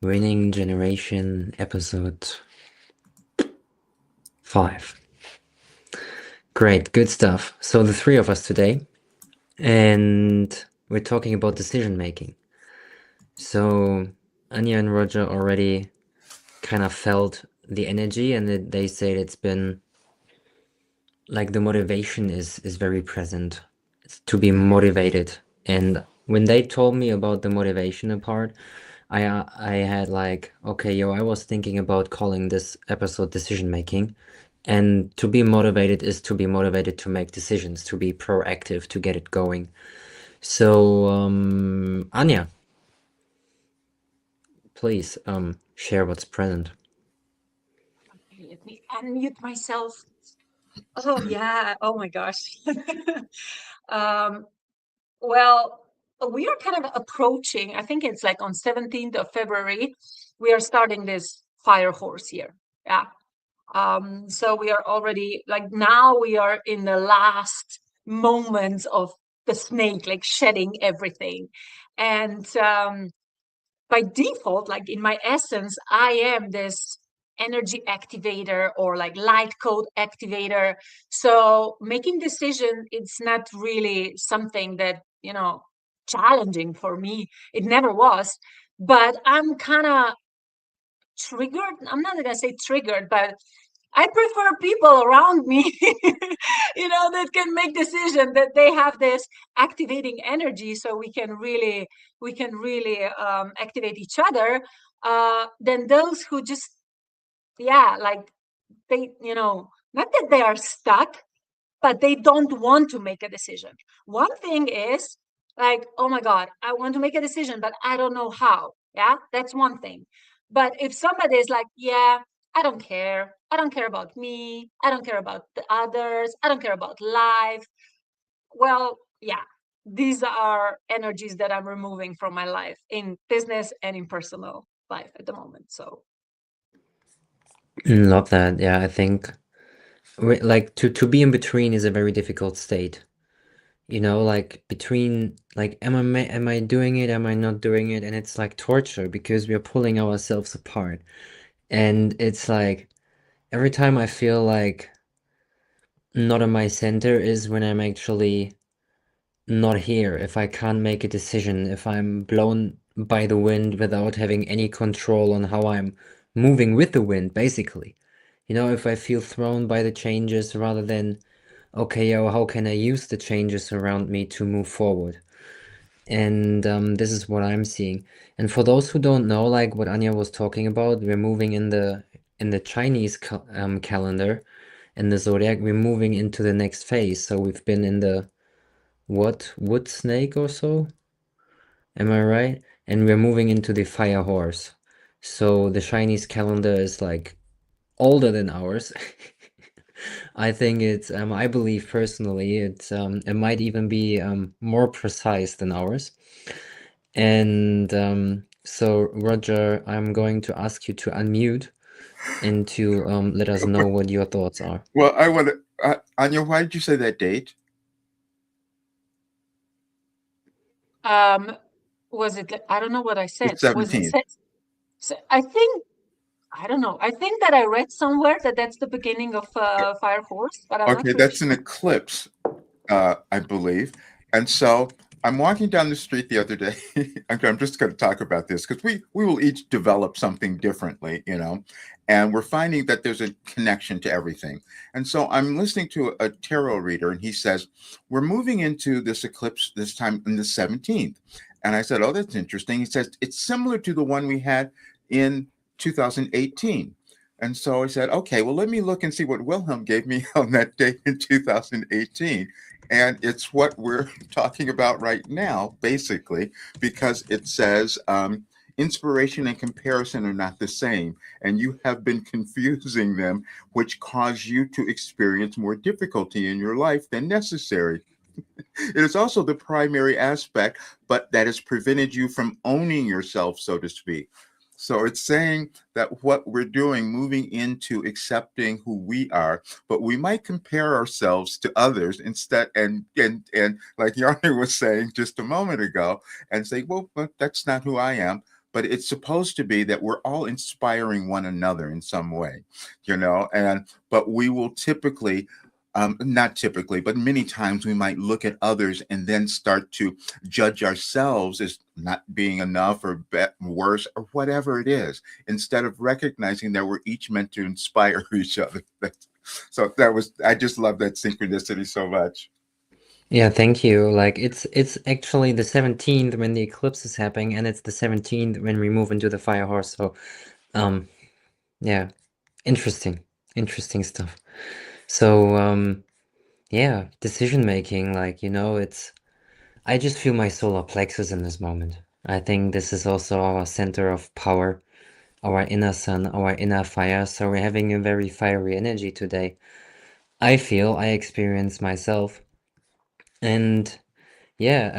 Winning Generation episode 5. Great, good stuff. So the three of us today, and we're talking about decision making. So Anja and Roger already kind of felt the energy, and they said it's been like the motivation is very present. It's to be motivated. And when they told me about the motivation part, I had like, okay, yo, I was thinking about calling this episode decision making. And to be motivated is to be motivated to make decisions, to be proactive, to get it going. So, Anja, please share what's present. Okay, let me unmute myself. Oh yeah. Oh my gosh. um, well, we are kind of approaching, I think it's like on 17th of February, we are starting this fire horse here. Yeah. So we are already like now we are in the last moments of the snake, like shedding everything. And by default, like in my essence, I am this energy activator or like light code activator. So making decision, it's not really something that, challenging for me. It never was. But I'm kind of triggered. I'm not gonna say triggered, but I prefer people around me, that can make decision, that they have this activating energy, so we can really activate each other. Than those who just, yeah, like they, not that they are stuck, but they don't want to make a decision. One thing is like, oh my God, I want to make a decision, but I don't know how. Yeah, that's one thing. But if somebody is like, yeah, I don't care. I don't care about me. I don't care about the others. I don't care about life. Well, yeah, these are energies that I'm removing from my life in business and in personal life at the moment. So, Love that. Yeah, I think like to be in between is a very difficult state. Like between like am I doing it? Am I not doing it? And it's like torture because we are pulling ourselves apart. And it's like every time I feel like not in my center is when I'm actually not here. If I can't make a decision, if I'm blown by the wind without having any control on how I'm moving with the wind, basically. If I feel thrown by the changes rather than, okay, yo, how can I use the changes around me to move forward? And this is what I'm seeing. And for those who don't know, like what Anja was talking about, we're moving in the Chinese calendar, in the zodiac, we're moving into the next phase. So we've been in the what wood snake or so, am I right? And we're moving into the fire horse. So the Chinese calendar is like older than ours. I think I believe personally it might even be more precise than ours. And so, Roger, I'm going to ask you to unmute and to let us know what your thoughts are. Well, I want to, Anya, why did you say that date? um, was it, I don't know what I The said. Was it 17th. said? So I think I don't know. I think that I read somewhere that that's the beginning of Fire Horse, but I'm not Okay, really that's an sure. eclipse, I believe. And so I'm walking down the street the other day. I'm just going to talk about this because we will each develop something differently, and we're finding that there's a connection to everything. And so I'm listening to a tarot reader, and he says, we're moving into this eclipse this time in the 17th. And I said, oh, that's interesting. He says, it's similar to the one we had in 2018. And so I said, okay, well, let me look and see what Wilhelm gave me on that date in 2018. And it's what we're talking about right now, basically, because it says inspiration and comparison are not the same. And you have been confusing them, which cause you to experience more difficulty in your life than necessary. It is also the primary aspect, but that has prevented you from owning yourself, so to speak. So it's saying that what we're doing, moving into accepting who we are, but we might compare ourselves to others instead, and like Jarne was saying just a moment ago, and say, well, but that's not who I am. but it's supposed to be that we're all inspiring one another in some way, and but we will typically, not typically, but many times we might look at others and then start to judge ourselves as not being enough or worse or whatever it is, instead of recognizing that we're each meant to inspire each other. So I just love that synchronicity so much. Yeah, thank you. Like it's actually the 17th when the eclipse is happening, and it's the 17th when we move into the fire horse. So, um, yeah, interesting, interesting stuff. So, yeah, decision making, like, it's I just feel my solar plexus in this moment. I think this is also our center of power, our inner sun, our inner fire. So we're having a very fiery energy today. I experience myself. And yeah,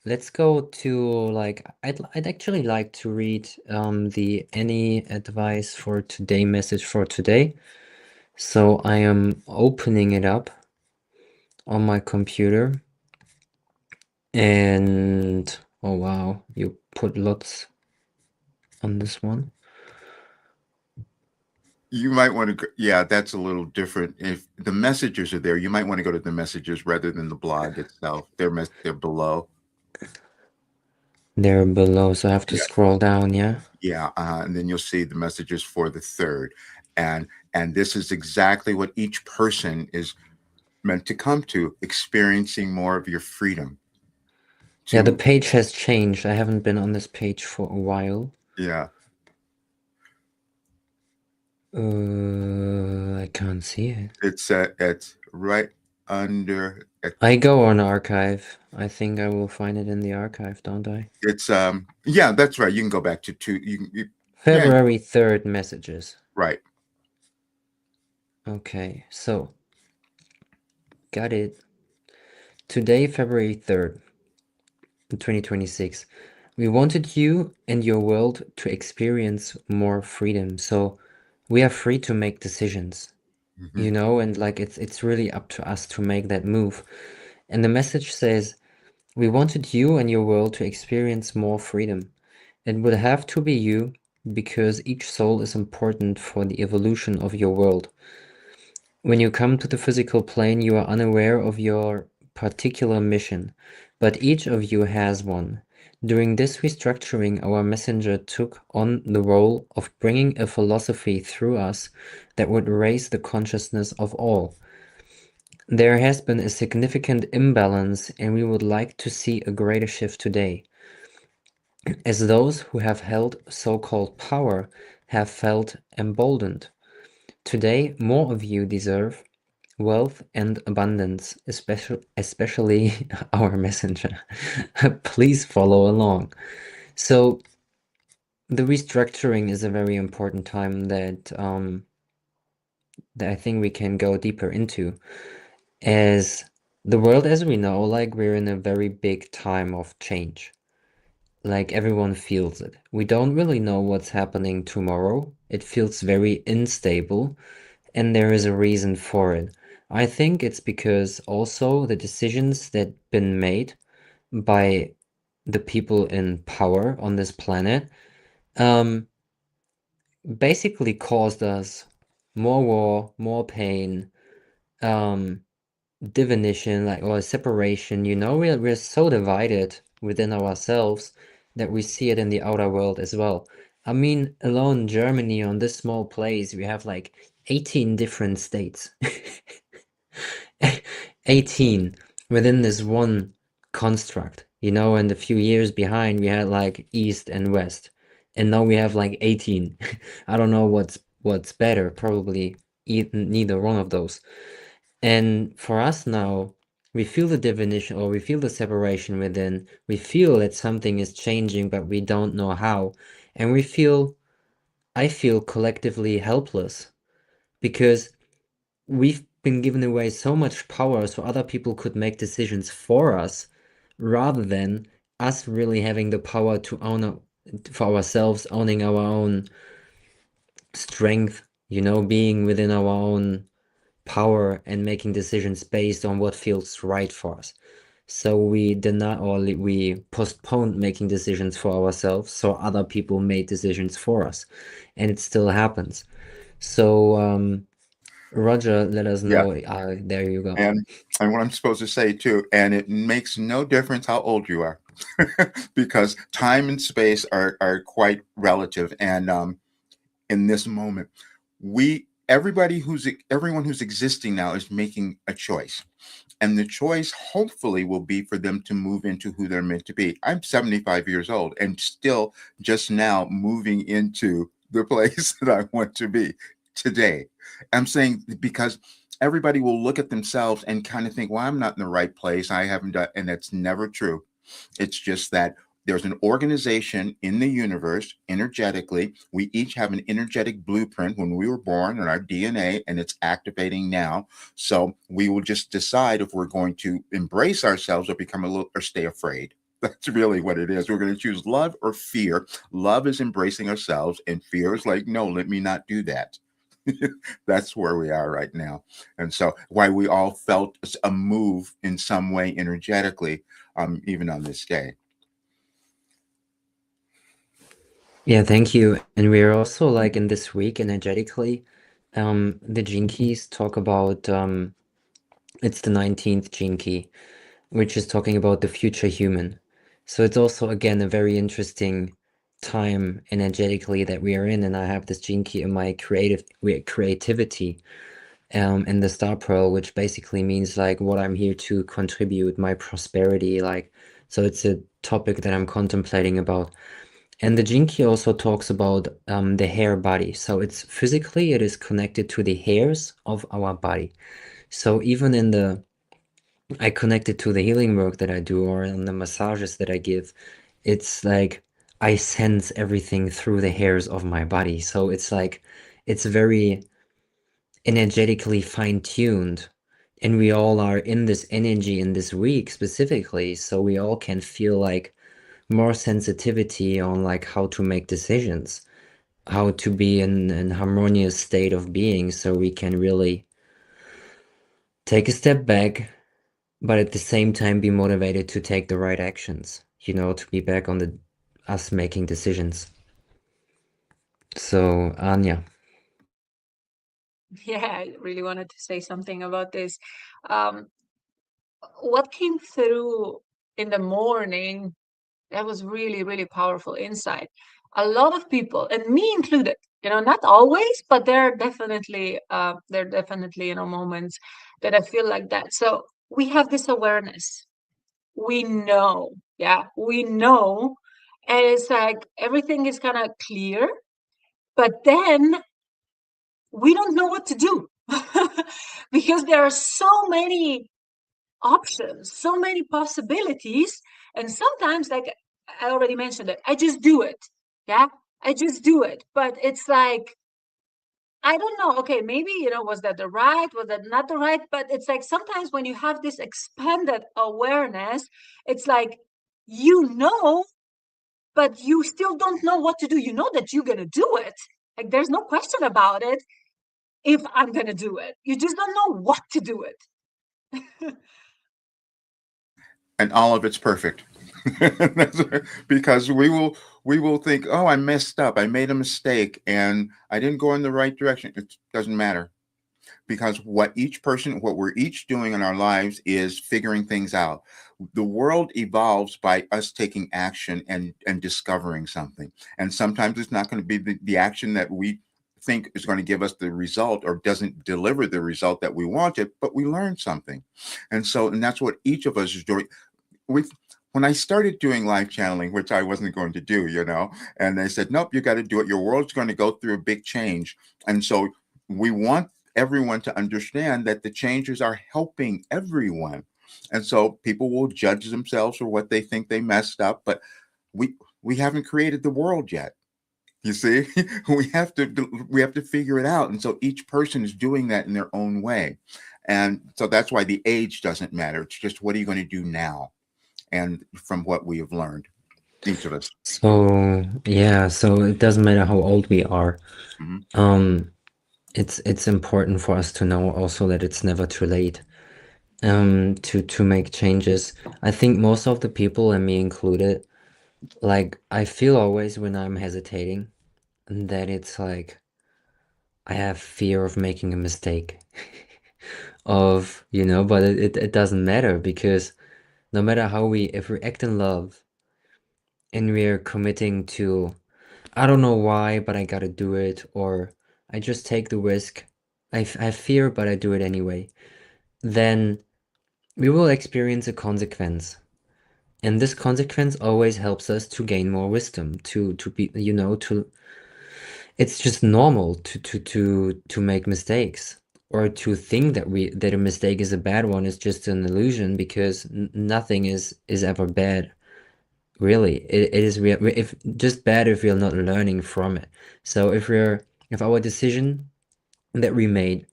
let's go to like I'd actually like to read the any advice for today message for today. So I am opening it up on my computer, and oh wow, you put lots on this one. You might want to go, yeah, that's a little different. If the messages are there, you might want to go to the messages rather than the blog itself. They're below. They're below, so I have to Yeah, scroll down, yeah? yeah, and then you'll see the messages for the third, and this is exactly what each person is meant to come to, experiencing more of your freedom. Yeah, the To page has changed. I haven't been on this page for a while. yeah, I can't see it. it's right under. I go on archive. I think I will find it in the archive, don't I? It's yeah, that's right. You can go back to two. Yeah, February 3rd messages. right. Okay, so got it. Today, February 3rd, 2026. We wanted you and your world to experience more freedom. So we are free to make decisions, Hmm. and like it's really up to us to make that move. And the message says, we wanted you and your world to experience more freedom. It would have to be you because each soul is important for the evolution of your world. When you come to the physical plane, you are unaware of your particular mission, but each of you has one. During this restructuring, our messenger took on the role of bringing a philosophy through us that would raise the consciousness of all. There has been a significant imbalance, and we would like to see a greater shift today, as those who have held so-called power have felt emboldened. Today, more of you deserve wealth and abundance, especially our messenger. Please follow along. So the restructuring is a very important time that I think we can go deeper into, as the world as we know, like we're in a very big time of change. Like everyone feels it. We don't really know what's happening tomorrow. It feels very unstable, and there is a reason for it. I think it's because also the decisions that been made by the people in power on this planet um basically caused us more war, more pain, um divination, like or separation, we're so divided within ourselves that we see it in the outer world as well. I mean, alone Germany, on this small place, we have like 18 different states. 18 within this one construct, and a few years behind we had like East and West, and now we have like 18. I don't know what's better, probably neither one of those. And for us now, we feel the definition, or we feel the separation within. We feel that something is changing, but we don't know how. And I feel collectively helpless because we've been given away so much power so other people could make decisions for us rather than us really having the power to for ourselves, owning our own strength, being within our own power and making decisions based on what feels right for us. So we deny or we postponed making decisions for ourselves, so other people made decisions for us, and it still happens. So Roger, let us Yeah. know. There you go. And what I'm supposed to say too, and it makes no difference how old you are, because time and space are quite relative. And in this moment, everyone who's existing now is making a choice. And the choice hopefully will be for them to move into who they're meant to be. I'm 75 years old and still just now moving into the place that I want to be today. I'm saying because everybody will look at themselves and kind of think, well, I'm not in the right place. I haven't done, and that's never true. It's just that there's an organization in the universe energetically. We each have an energetic blueprint when we were born in our DNA, and it's activating now. So we will just decide if we're going to embrace ourselves or become a little or stay afraid. That's really what it is. We're going to choose love or fear. Love is embracing ourselves, and fear is like, no, let me not do that. That's where we are right now. And so, why we all felt a move in some way energetically, even on this day. Yeah, thank you. And we're also like in this week energetically, the Gene Keys talk about it's the 19th Gene Key, which is talking about the future human. So it's also again a very interesting time energetically that we are in, and I have this Gene Key in my creativity in the Star Pearl, which basically means like what I'm here to contribute, my prosperity, like so it's a topic that I'm contemplating about. And the Jinki also talks about the hair body. So it's physically, it is connected to the hairs of our body. So even in the, I connect it to the healing work that I do or in the massages that I give, it's like I sense everything through the hairs of my body. So it's like, it's very energetically fine-tuned. And we all are in this energy in this week specifically. So we all can feel like more sensitivity on like how to make decisions, how to be in an harmonious state of being so we can really take a step back, but at the same time be motivated to take the right actions, you know, to be back on the us making decisions. So, Anja. Yeah, I really wanted to say something about this. Um, what came through in the morning, that was really, really powerful insight. A lot of people, and me included, not always, but there are definitely, moments that I feel like that. So we have this awareness. We know, yeah, we know. And it's like everything is kind of clear, but then we don't know what to do because there are so many options, so many possibilities. And sometimes, like I already mentioned it, I just do it. Yeah, I just do it. But it's like, I don't know. Okay, maybe, was that the right? Was that not the right? But it's like sometimes when you have this expanded awareness, it's like, you know, but you still don't know what to do. You know that you're going to do it. Like there's no question about it if I'm going to do it. You just don't know what to do it. And all of it's perfect. Because we will think, oh, I messed up, I made a mistake, and I didn't go in the right direction. It doesn't matter, because what we're each doing in our lives is figuring things out. The world evolves by us taking action and discovering something. And sometimes it's not going to be the action that we think is going to give us the result or doesn't deliver the result that we wanted, but we learned something. And that's what each of us is doing. With When I started doing live channeling, which I wasn't going to do, and they said, nope, you got to do it. Your world's going to go through a big change. And so we want everyone to understand that the changes are helping everyone. And so people will judge themselves for what they think they messed up, but we we haven't created the world yet. You see, we have to figure it out. And so each person is doing that in their own way. And so that's why the age doesn't matter. It's just, what are you going to do now? And from what we have learned, each of us. So, yeah, so it doesn't matter how old we are. Mhm. Um, it's important for us to know also that it's never too late. to make changes. I think most of the people, and me included, like I feel always when I'm hesitating that it's like I have fear of making a mistake. Of, but it doesn't matter because no matter how if we act in love and we're committing to, I don't know why, but I gotta do it, or I just take the risk. I fear, but I do it anyway. Then we will experience a consequence. And this consequence always helps us to gain more wisdom, to be, it's just normal to make mistakes, or to think that a mistake is a bad one is just an illusion, because nothing is ever bad. Really, it is if just bad if we're not learning from it. So if our decision that we made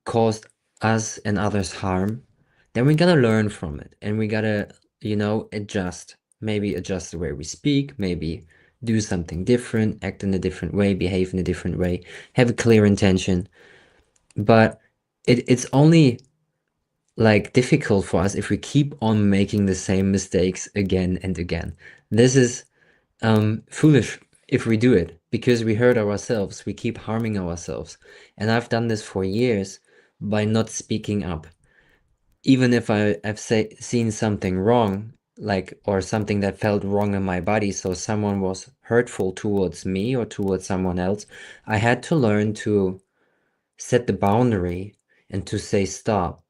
caused us and others harm, then we gotta learn from it, and we gotta, adjust. Maybe adjust the way we speak, maybe do something different, act in a different way, behave in a different way, have a clear intention. But it's only like difficult for us if we keep on making the same mistakes again and again. This is foolish if we do it, because we hurt ourselves, we keep harming ourselves. And I've done this for years by not speaking up. Even if I've seen something wrong, like, or something that felt wrong in my body, so someone was hurtful towards me or towards someone else, I had to learn to set the boundary and to say stop,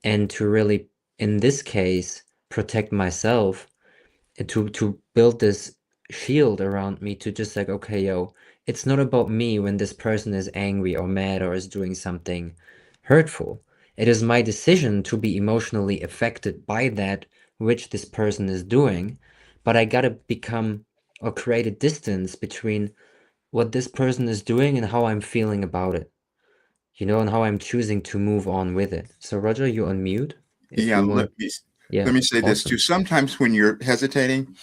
and to really, in this case, protect myself, to build this shield around me, to just like, okay, yo, it's not about me when this person is angry or mad or is doing something hurtful. It is my decision to be emotionally affected by that which this person is doing, but I gotta become or create a distance between what this person is doing and how I'm feeling about it, and how I'm choosing to move on with it. So Roger, you unmute if Yeah, you want. let Yeah, me say this too. awesome. Sometimes when you're hesitating,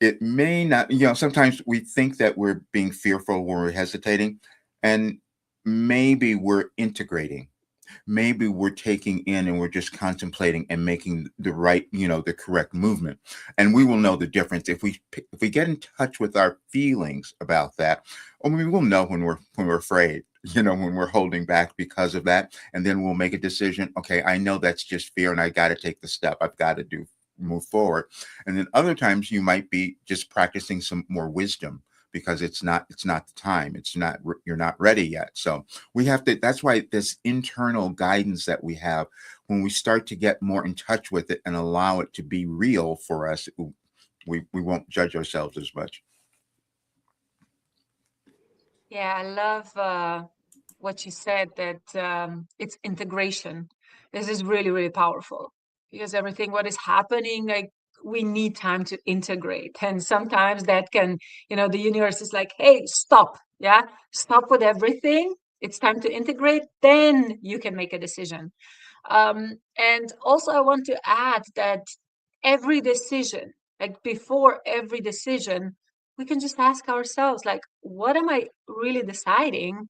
it may not, sometimes we think that we're being fearful when we're hesitating, and maybe we're integrating. Maybe we're taking in and we're just contemplating and making the right, the correct movement. And we will know the difference if we get in touch with our feelings about that. Or we will know when we're afraid, when we're holding back because of that. And then we'll make a decision. Okay, I know that's just fear and I got to take the step. I've got to move forward. And then other times you might be just practicing some more wisdom because it's not the time. You're not ready yet. So we have to, that's why this internal guidance that we have, when we start to get more in touch with it and allow it to be real for us, we won't judge ourselves as much. Yeah, I love what you said, that it's integration. This is really, really powerful, because everything what is happening, like, we need time to integrate. And sometimes that can, the universe is like, hey, stop. Yeah, stop with everything. It's time to integrate. Then you can make a decision. And also, I want to add that every decision, like before every decision, we can just ask ourselves, like, what am I really deciding?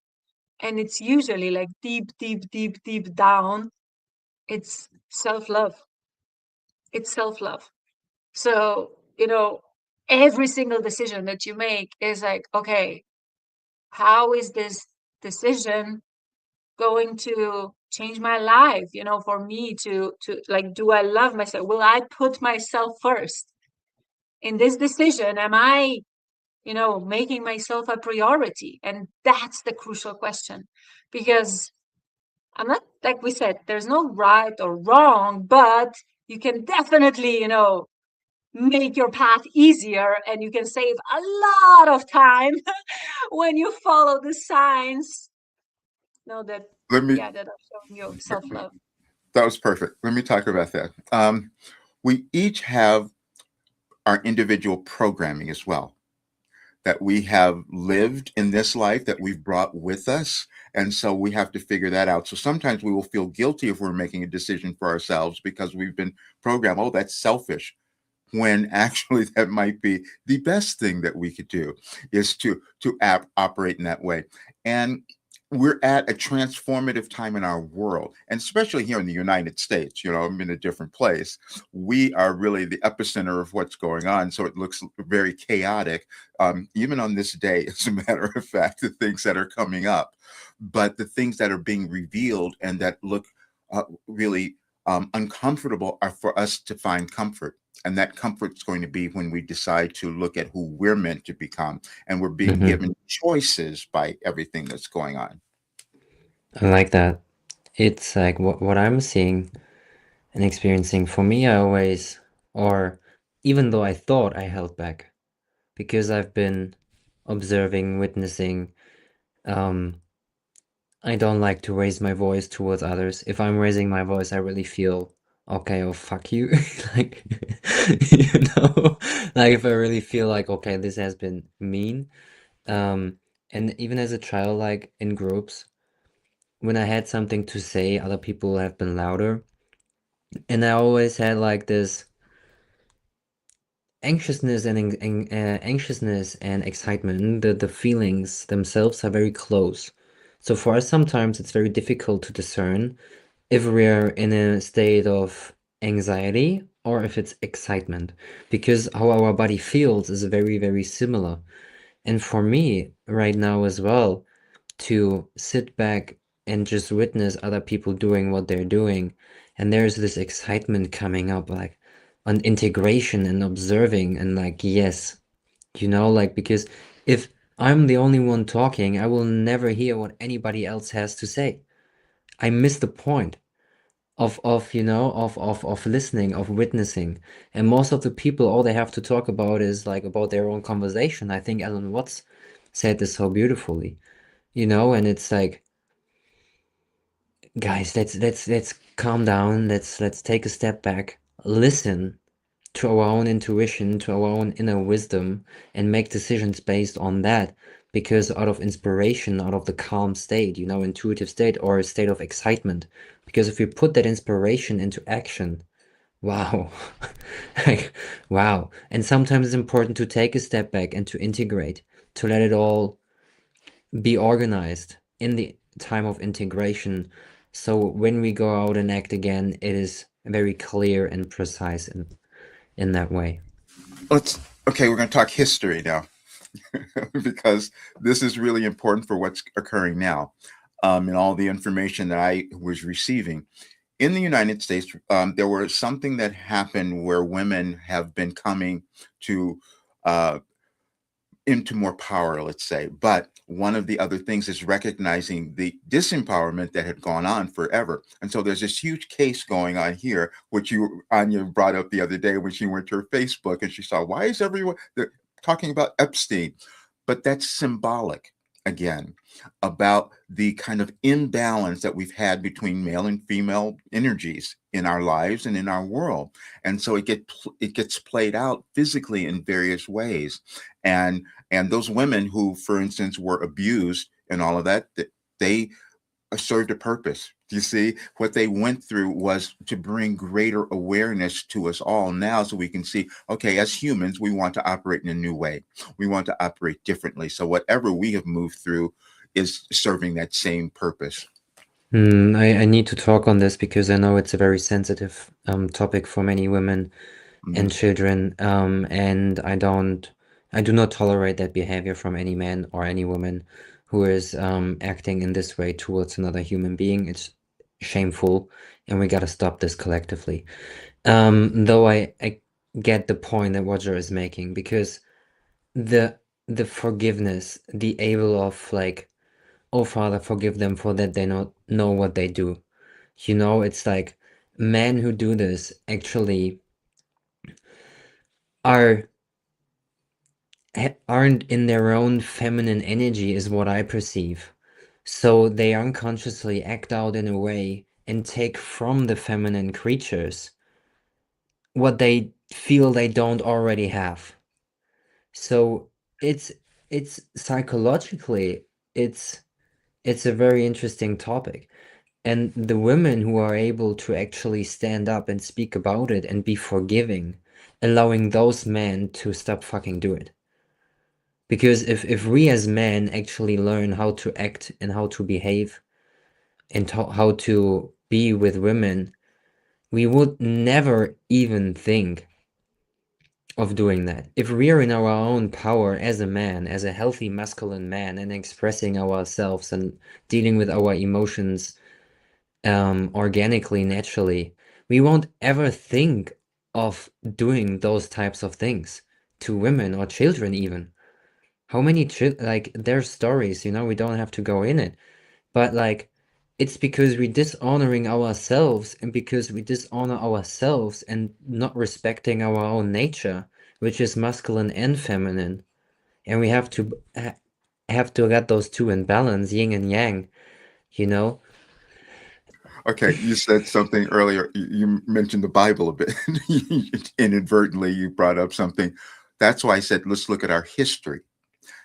And it's usually like deep, deep, deep, deep down, it's self love. It's self love. So, every single decision that you make is like, okay, how is this decision going to change my life, for me to like, do I love myself? Will I put myself first in this decision? Am I, making myself a priority? And that's the crucial question, because I'm not, like we said, there's no right or wrong, but you can definitely, make your path easier, and you can save a lot of time when you follow the signs. Know that, Let me, yeah, that are showing you self-love. that was perfect. Let me talk about that. We each have our individual programming as well, that we have lived in this life that we've brought with us. And so we have to figure that out. So sometimes we will feel guilty if we're making a decision for ourselves because we've been programmed, oh, that's selfish. When actually that might be the best thing that we could do, is to operate in that way. And we're at a transformative time in our world, and especially here in the United States. I'm in a different place. We are really the epicenter of what's going on, so it looks very chaotic, even on this day, as a matter of fact, the things that are coming up. But the things that are being revealed and that look really uncomfortable are for us to find comfort. And that comfort's going to be when we decide to look at who we're meant to become, and we're being Hmm. given choices by everything that's going on. I like that. It's like what I'm seeing and experiencing. For me, I always, or even though I thought I held back, because I've been observing, witnessing, um, I don't like to raise my voice towards others. If I'm raising my voice, I really feel, okay, oh, fuck you. Like, you know, like if I really feel like, okay, this has been mean. Um, and even as a child, like in groups, when I had something to say, other people have been louder. And I always had like this anxiousness and excitement. The feelings themselves are very close. So for us, sometimes it's very difficult to discern if we're in a state of anxiety or if it's excitement, because how our body feels is very, very similar. And for me, right now as well, to sit back and just witness other people doing what they're doing, and there's this excitement coming up, like on integration and observing, and like, yes, like, because if I'm the only one talking, I will never hear what anybody else has to say. I miss the point of listening, of witnessing. And most of the people, all they have to talk about is like about their own conversation. I think Alan Watts said this so beautifully, and it's like, guys, let's calm down, let's take a step back, listen to our own intuition, to our own inner wisdom, and make decisions based on that. Because out of inspiration, out of the calm state, intuitive state, or a state of excitement. Because if we put that inspiration into action, wow, like, wow. And sometimes it's important to take a step back and to integrate, to let it all be organized in the time of integration. So when we go out and act again, it is very clear and precise in that way. Let's Okay, we're going to talk history now, because this is really important for what's occurring now, and all the information that I was receiving. In the United States, there was something that happened where women have been coming to uh, into more power, let's say. But one of the other things is recognizing the disempowerment that had gone on forever. And so there's this huge case going on here, which Anya brought up the other day when she went to her Facebook and she saw, why is everyone talking about Epstein? But that's symbolic, again, about the kind of imbalance that we've had between male and female energies in our lives and in our world. And so it gets played out physically in various ways. And those women who, for instance, were abused and all of that, they served a purpose. You see, what they went through was to bring greater awareness to us all now, so we can see, okay, as humans, we want to operate in a new way. We want to operate differently. So whatever we have moved through is serving that same purpose. I need to talk on this because I know it's a very sensitive topic for many women and Mhm. children, and I do not tolerate that behavior from any man or any woman who is acting in this way towards another human being. It's shameful, and we gotta stop this collectively. Though I get the point that Roger is making, because the the forgiveness, the able of like, oh Father, forgive them for that they not know what they do. It's like men who do this actually are aren't in their own feminine energy, is what I perceive. So they unconsciously act out in a way and take from the feminine creatures what they feel they don't already have. So it's it's psychologically, it's it's a very interesting topic. And the women who are able to actually stand up and speak about it and be forgiving, allowing those men to stop fucking do it. Because if we as men actually learn how to act and how to behave and how to be with women, we would never even think of doing that. If we are in our own power as a man, as a healthy masculine man, and expressing ourselves and dealing with our emotions organically, naturally, we won't ever think of doing those types of things to women or children even. How many like their stories, we don't have to go in it, but like it's because we're dishonoring ourselves, and because we dishonor ourselves and not respecting our own nature, which is masculine and feminine, and we have to have to get those two in balance, yin and yang, you know? Okay, you said something earlier. You mentioned the Bible a bit. Inadvertently, you brought up something. That's why I said, let's look at our history.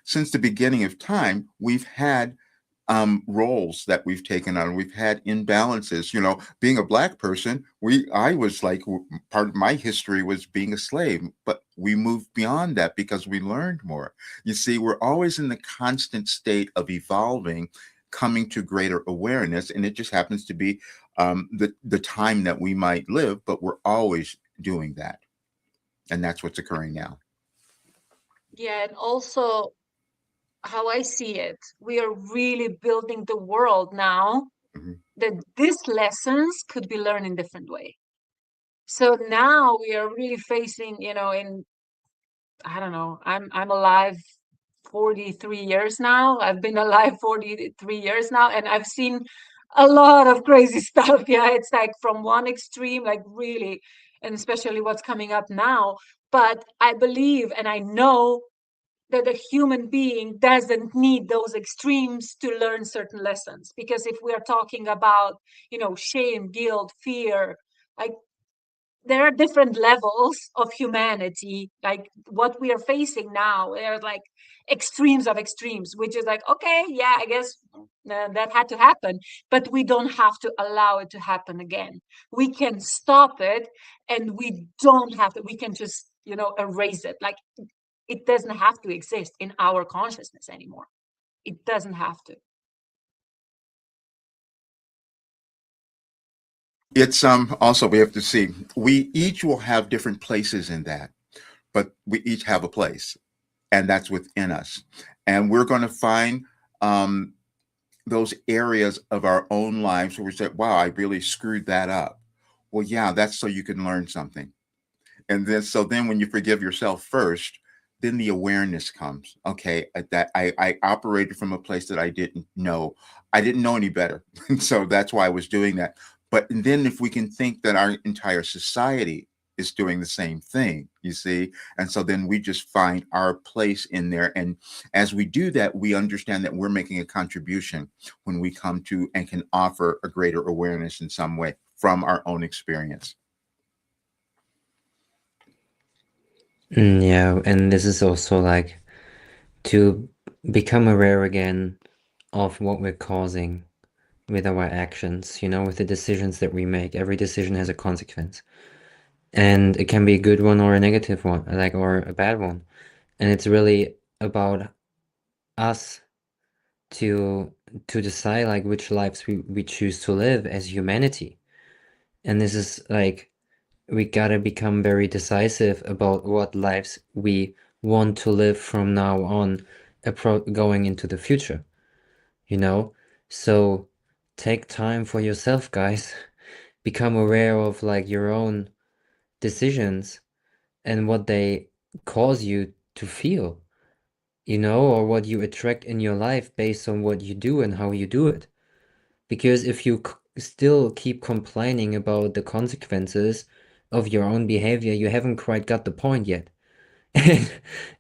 Since the beginning of time, we've had roles that we've taken on. We've had imbalances. Being a black person, I was like, part of my history was being a slave, but we moved beyond that because we learned more. You see, we're always in the constant state of evolving, coming to greater awareness, and it just happens to be the time that we might live, but we're always doing that, and that's what's occurring now. Yeah, and also how I see it, we are really building the world now Mhm. that these lessons could be learned in different way. So now we are really facing, in I don't know, I'm alive 43 years now. I've been alive 43 years now, and I've seen a lot of crazy stuff. Yeah, it's like from one extreme, like really, and especially what's coming up now. But I believe and I know that a human being doesn't need those extremes to learn certain lessons. Because if we are talking about, shame, guilt, fear, like there are different levels of humanity. Like what we are facing now, there's like extremes of extremes, which is like, okay, yeah, I guess that had to happen, but we don't have to allow it to happen again. We can stop it, and we don't have to, we can just, erase it. Like it doesn't have to exist in our consciousness anymore. It doesn't have to. It's also, we have to see, we each will have different places in that, but we each have a place, and that's within us. And we're going to find um, those areas of our own lives where we say, wow, I really screwed that up. Well, yeah, that's so you can learn something. And then, so then when you forgive yourself first, then the awareness comes. Okay, that I operated from a place that I didn't know any better. And so that's why I was doing that. But then if we can think that our entire society is doing the same thing, you see, and so then we just find our place in there. And as we do that, we understand that we're making a contribution when we come to and can offer a greater awareness in some way from our own experience. Yeah, and this is also like to become aware again of what we're causing with our actions, with the decisions that we make. Every decision has a consequence. And it can be a good one or a negative one, like, or a bad one. And it's really about us to decide like which lives we choose to live as humanity. And this is like we gotta become very decisive about what lives we want to live from now on, going into the future, you know? So take time for yourself, guys. Become aware of like your own decisions and what they cause you to feel, or what you attract in your life based on what you do and how you do it. Because if you still keep complaining about the consequences of your own behavior, you haven't quite got the point yet. And,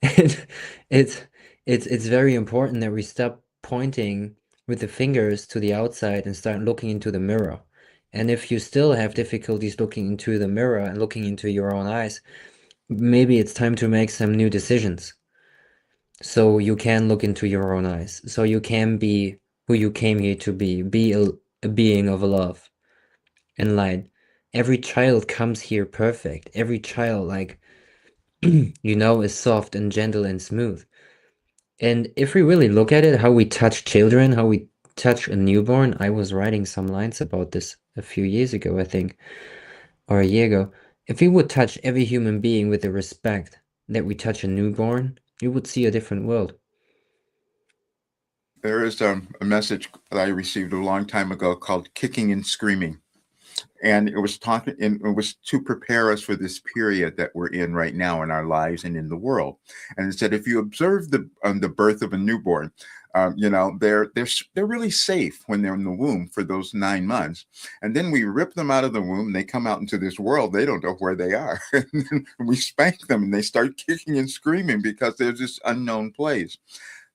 and it's it's very important that we stop pointing with the fingers to the outside and start looking into the mirror. And if you still have difficulties looking into the mirror and looking into your own eyes, maybe it's time to make some new decisions. So you can look into your own eyes. So you can be who you came here to be. Be a being of love and light. Every child comes here perfect. Every child, like, is soft and gentle and smooth. And if we really look at it, how we touch children, how we touch a newborn, I was writing some lines about this a few years ago, I think, or a year ago. If we would touch every human being with the respect that we touch a newborn, you would see a different world. There is a message that I received a long time ago called "Kicking and Screaming," and it was to prepare us for this period that we're in right now in our lives and in the world. And it said, if you observe the birth of a newborn, they're really safe when they're in the womb for those 9 months, and then we rip them out of the womb. They come out into this world. They don't know where they are, and then we spank them, and they start kicking and screaming because there's this unknown place.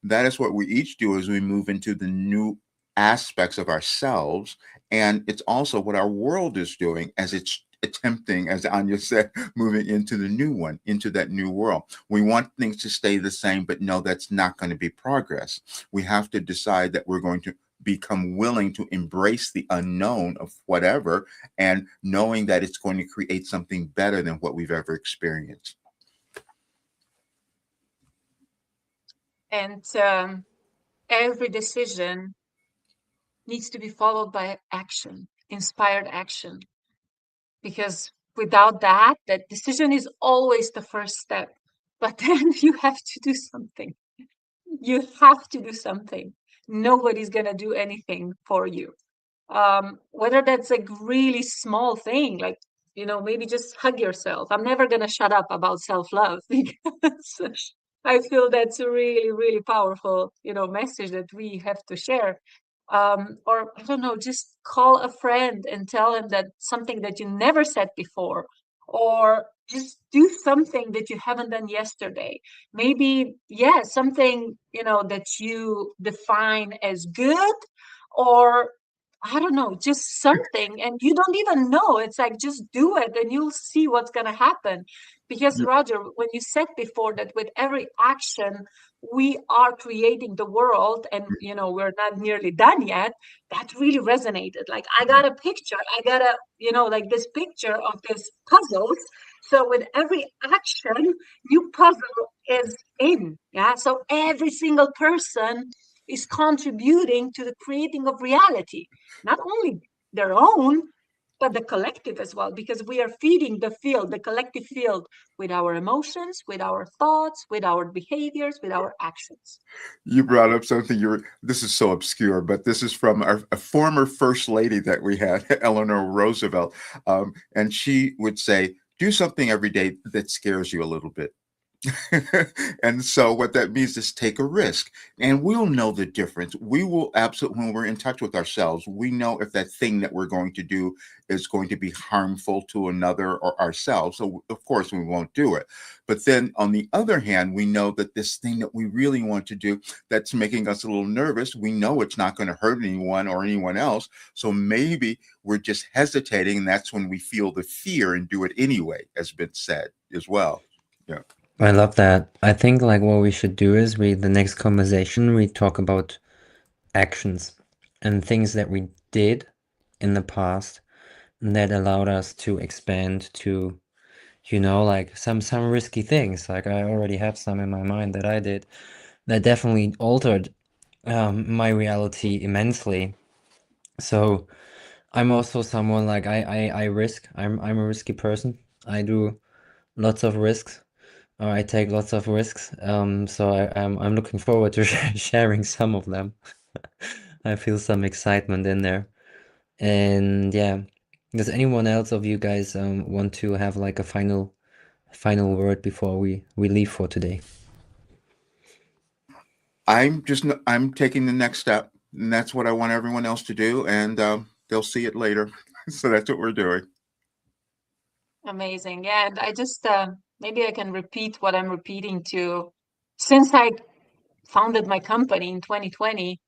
That is what we each do as we move into the new aspects of ourselves. And it's also what our world is doing as it's attempting, as Anja said, moving into the new one, into that new world. We want things to stay the same, but no, that's not going to be progress. We have to decide that we're going to become willing to embrace the unknown of whatever, and knowing that it's going to create something better than what we've ever experienced. And every decision needs to be followed by action, inspired action, because without that, that decision is always the first step. But then you have to do something. You have to do something. Nobody's going to do anything for you. Whether that's a really small thing, like, maybe just hug yourself. I'm never going to shut up about self-love because I feel that's a really, really powerful, message that we have to share. Or I don't know, just call a friend and tell him that something that you never said before, or just do something that you haven't done yesterday. Maybe, yeah, something, that you define as good, or I don't know, just something, and you don't even know. It's like, just do it and you'll see what's going to happen. Because, Roger, when you said before that with every action, we are creating the world, and, we're not nearly done yet, that really resonated. Like, I got a picture, I got a, like this picture of this puzzles. So with every action, new puzzle is in. Yeah. So every single person is contributing to the creating of reality, not only their own, but the collective as well, because we are feeding the field, the collective field, with our emotions, with our thoughts, with our behaviors, with our actions. You brought up something. This is so obscure, but this is from a former first lady that we had, Eleanor Roosevelt, and she would say, "Do something every day that scares you a little bit." And so what that means is take a risk, and we'll know the difference. We will absolutely, when we're in touch with ourselves, we know if that thing that we're going to do is going to be harmful to another or ourselves. So of course we won't do it. But then on the other hand, we know that this thing that we really want to do, that's making us a little nervous, we know it's not going to hurt anyone or anyone else. So maybe we're just hesitating, and that's when we feel the fear and do it anyway, as been said as well. Yeah. I love that. I think like what we should do is the next conversation we talk about actions and things that we did in the past that allowed us to expand to, like some risky things. Like I already have some in my mind that I did that definitely altered my reality immensely. So I'm also someone like I risk. I'm a risky person. I do lots of risks. I take lots of risks. So I'm looking forward to sharing some of them. I feel some excitement in there. And yeah, does anyone else of you guys want to have like a final word before we leave for today? I'm taking the next step, and that's what I want everyone else to do, and they'll see it later. So that's what we're doing. Amazing. Yeah. And I just, maybe I can repeat what I'm repeating to, since I founded my company in 2020.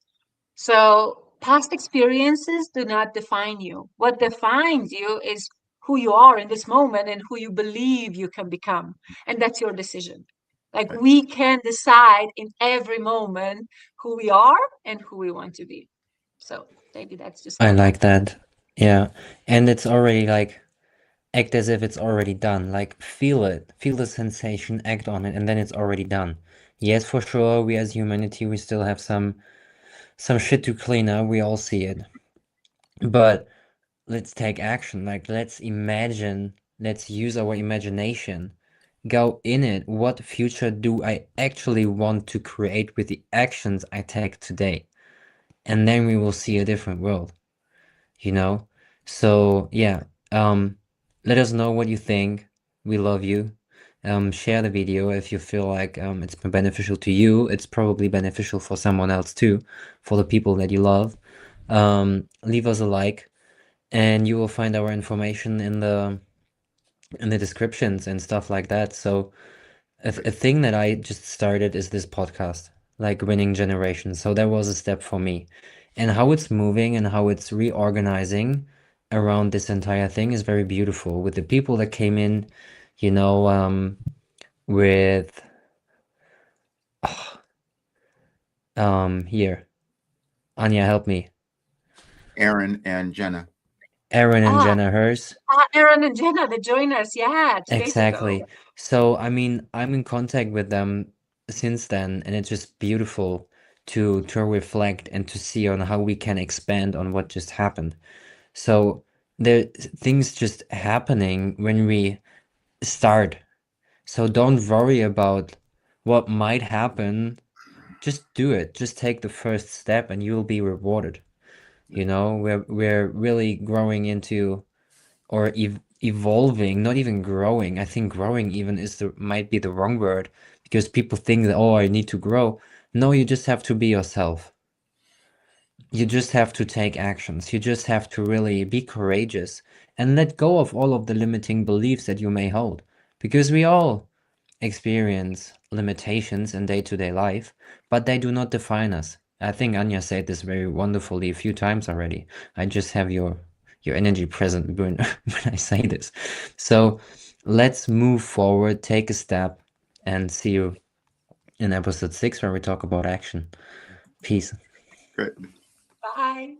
So past experiences do not define you. What defines you is who you are in this moment and who you believe you can become. And that's your decision. Like, Right. we can decide in every moment who we are and who we want to be. So maybe that's just I one more like thing. that. Yeah. And it's already like act as if it's already done. Like feel it, feel the sensation, act on it, and then it's already done. Yes, for sure, we as humanity, we still have some shit to clean up. We all see it. But let's take action. Like, let's imagine, let's use our imagination. Go in it. What future do I actually want to create with the actions I take today? And then we will see a different world, you know? So, yeah, um, let us know what you think. We love you. Share the video if you feel like it's been beneficial to you. It's probably beneficial for someone else too, for the people that you love. Leave us a like, and you will find our information in the descriptions and stuff like that. So a thing that I just started is this podcast, like Winning Generations. So that was a step for me. And how it's moving and how it's reorganizing around this entire thing is very beautiful with the people that came in, you know, with here, Anja, help me. Aaron and Jenna. Aaron and Ah, Jenna Hers. Aaron and Jenna, the joiners, yeah, 2 days ago. Exactly. So, I mean, I'm in contact with them since then, and it's just beautiful to reflect and to see on how we can expand on what just happened. So, there things just happening when we start. So don't worry about what might happen. Just do it. Just take the first step and you'll be rewarded. You know, we're really growing into or evolving, not even growing. I think growing even is the might be the wrong word because people think that, oh, I need to grow. No, you just have to be yourself. You just have to take actions. You just have to really be courageous and let go of all of the limiting beliefs that you may hold. Because we all experience limitations in day-to-day life, but they do not define us. I think Anja said this very wonderfully a few times already. I just have your energy present when I say this. So let's move forward, take a step, and see you in episode 6 where we talk about action. Peace. Great. Bye.